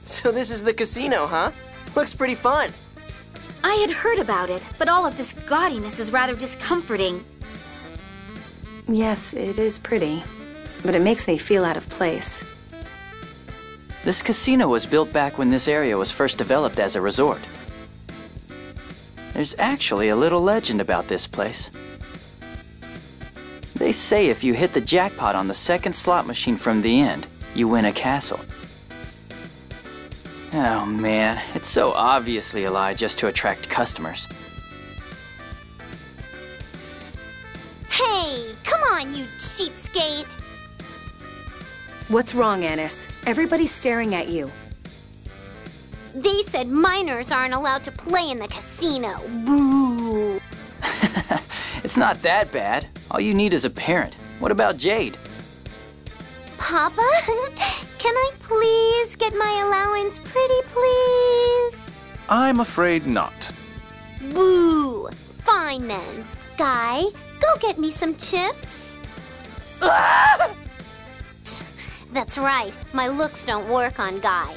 So this is the casino, huh? Looks pretty fun. I had heard about it, but all of this gaudiness is rather discomforting. Yes, it is pretty, but it makes me feel out of place. This casino was built back when this area was first developed as a resort. There's actually a little legend about this place. They say if you hit the jackpot on the second slot machine from the end, you win a castle. Oh man, it's so obviously a lie just to attract customers. Hey, come on, you cheapskate! What's wrong, Anis? Everybody's staring at you. They said minors aren't allowed to play in the casino. Boo! It's not that bad. All you need is a parent. What about Jade? Papa? Can I please get my allowance, pretty please? I'm afraid not. Boo! Fine then. Guy, go get me some chips. That's right. My looks don't work on Guy.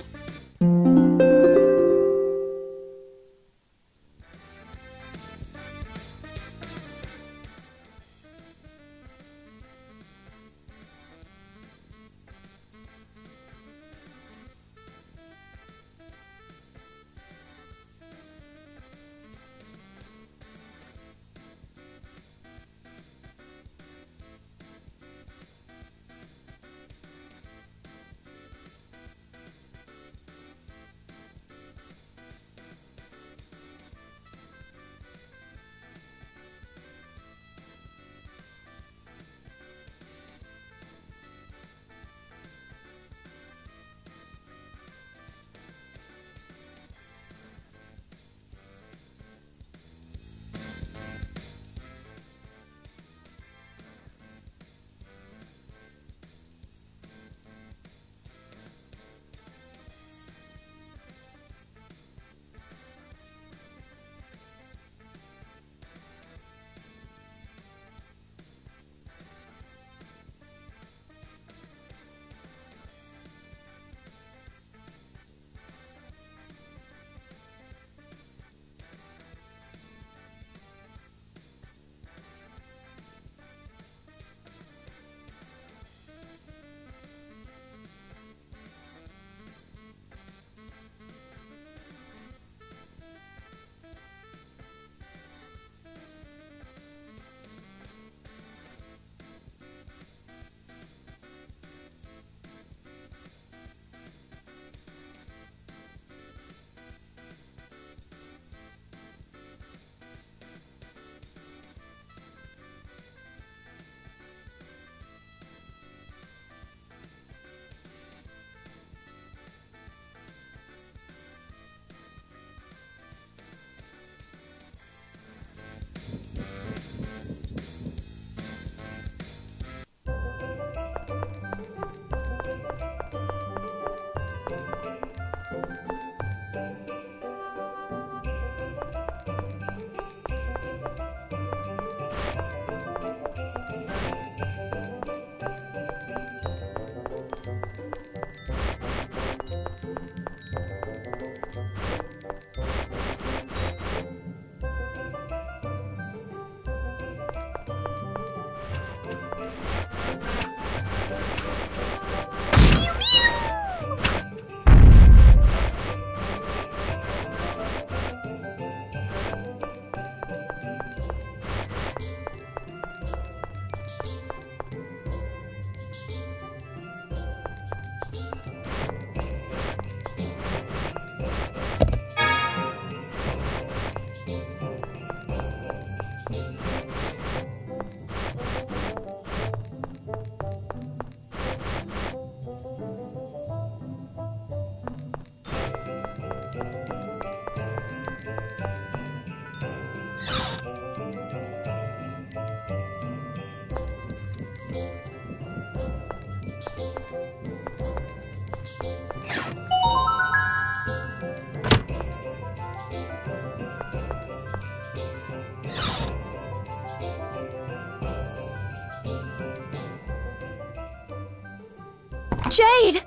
Jade!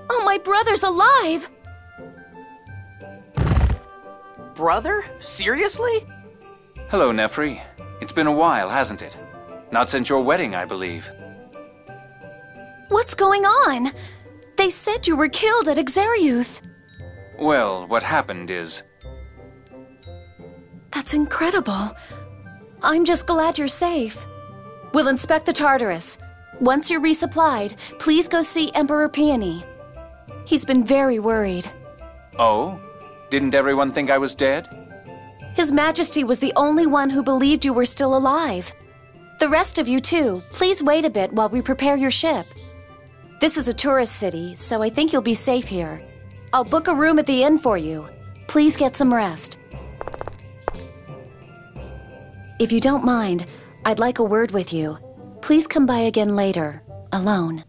Oh, my brother's alive! brother? Seriously? Hello, Nefri. It's been a while, hasn't it? Not since your wedding, I believe. What's going on? They said you were killed at Xeriuth. Well, what happened is... That's incredible. I'm just glad you're safe. We'll inspect the Tartarus. Once you're resupplied, please go see Emperor Peony. He's been very worried. Oh? Didn't everyone think I was dead? His Majesty was the only one who believed you were still alive. The rest of you, too, please wait a bit while we prepare your ship. This is a tourist city, so I think you'll be safe here. I'll book a room at the inn for you. Please get some rest. If you don't mind, I'd like a word with you. Please come by again later, alone.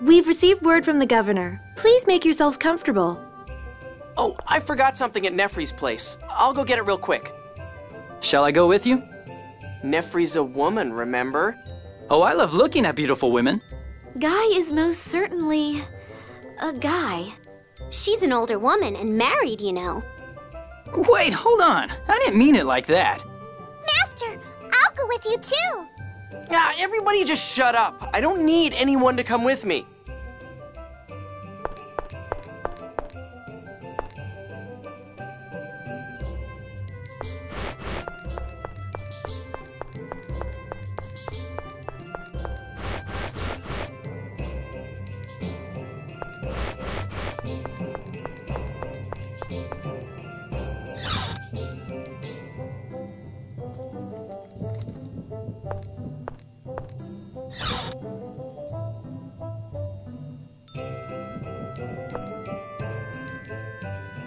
We've received word from the governor. Please make yourselves comfortable. Oh, I forgot something at Nefri's place. I'll go get it real quick. Shall I go with you? Nefri's a woman, remember? Oh, I love looking at beautiful women. Guy is most certainly a guy. She's an older woman and married, you know. Wait, hold on. I didn't mean it like that. Master, I'll go with you too. Ah, everybody just shut up. I don't need anyone to come with me.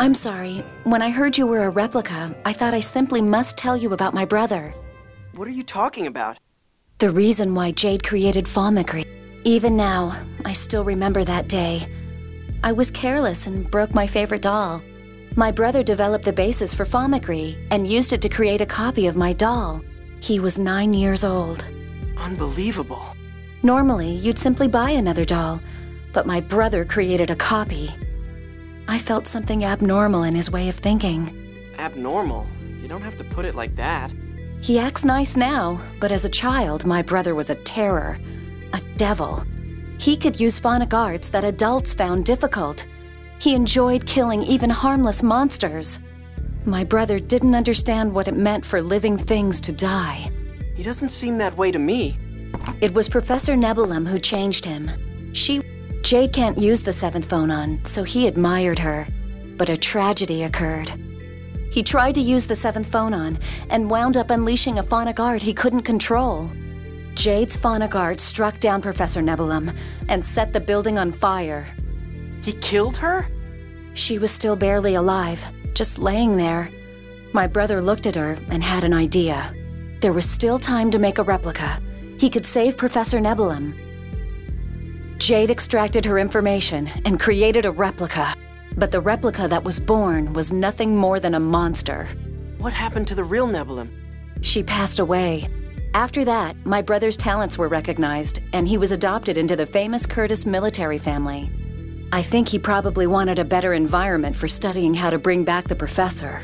I'm sorry. When I heard you were a replica, I thought I simply must tell you about my brother. What are you talking about? The reason why Jade created Fomicry. Even now, I still remember that day. I was careless and broke my favorite doll. My brother developed the basis for Fomicry and used it to create a copy of my doll. He was 9 years old. Unbelievable. Normally, you'd simply buy another doll, but my brother created a copy. I felt something abnormal in his way of thinking. Abnormal? You don't have to put it like that. He acts nice now, but as a child, my brother was a terror, a devil. He could use phonic arts that adults found difficult. He enjoyed killing even harmless monsters. My brother didn't understand what it meant for living things to die. He doesn't seem that way to me. It was Professor Nebulum who changed him. Jade can't use the Seventh Fonon, so he admired her. But a tragedy occurred. He tried to use the Seventh Fonon and wound up unleashing a phonic art he couldn't control. Jade's phonic art struck down Professor Nebulum and set the building on fire. He killed her? She was still barely alive, just laying there. My brother looked at her and had an idea. There was still time to make a replica. He could save Professor Nebulum. Jade extracted her information and created a replica. But the replica that was born was nothing more than a monster. What happened to the real Nebulum? She passed away. After that, my brother's talents were recognized, and he was adopted into the famous Curtis military family. I think he probably wanted a better environment for studying how to bring back the professor.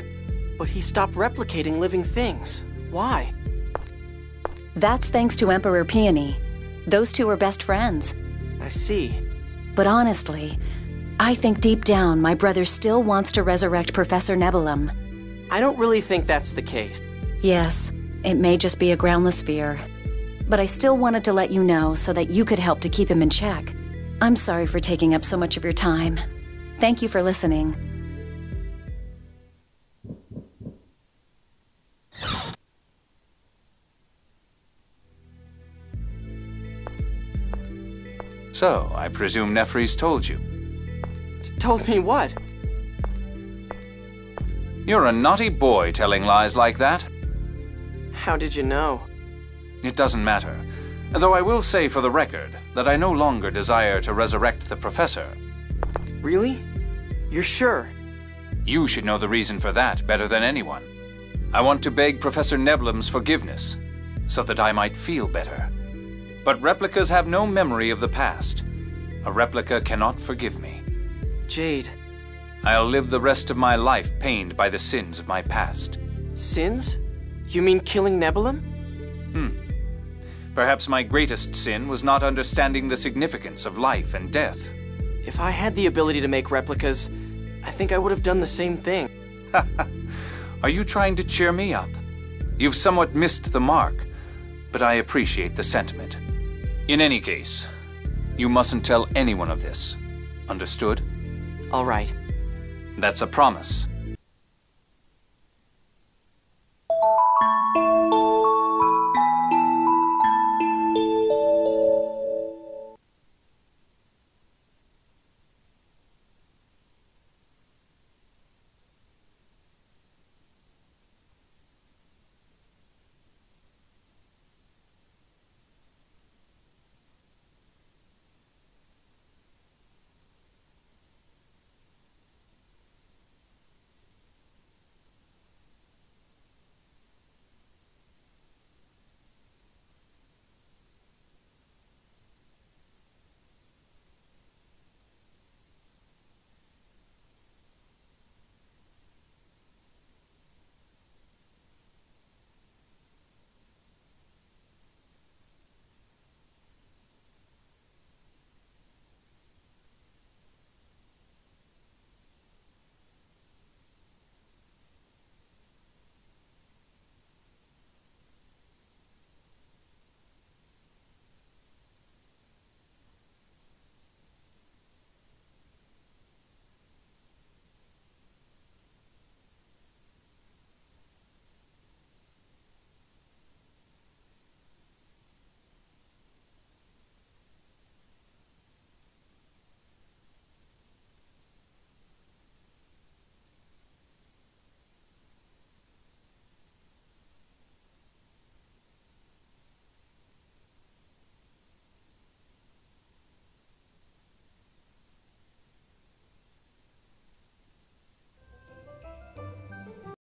But he stopped replicating living things. Why? That's thanks to Emperor Peony. Those two were best friends. I see. But honestly, I think deep down my brother still wants to resurrect Professor Nebulum. I don't really think that's the case. Yes, it may just be a groundless fear. But I still wanted to let you know so that you could help to keep him in check. I'm sorry for taking up so much of your time. Thank you for listening. So, I presume Nefri's told you. Told me what? You're a naughty boy telling lies like that. How did you know? It doesn't matter. Though I will say for the record that I no longer desire to resurrect the professor. Really? You're sure? You should know the reason for that better than anyone. I want to beg Professor Nebulum's forgiveness, so that I might feel better. But replicas have no memory of the past. A replica cannot forgive me. Jade. I'll live the rest of my life pained by the sins of my past. Sins? You mean killing Nebulum? Perhaps my greatest sin was not understanding the significance of life and death. If I had the ability to make replicas, I think I would have done the same thing. Are you trying to cheer me up? You've somewhat missed the mark, but I appreciate the sentiment. In any case, you mustn't tell anyone of this. Understood? All right. That's a promise.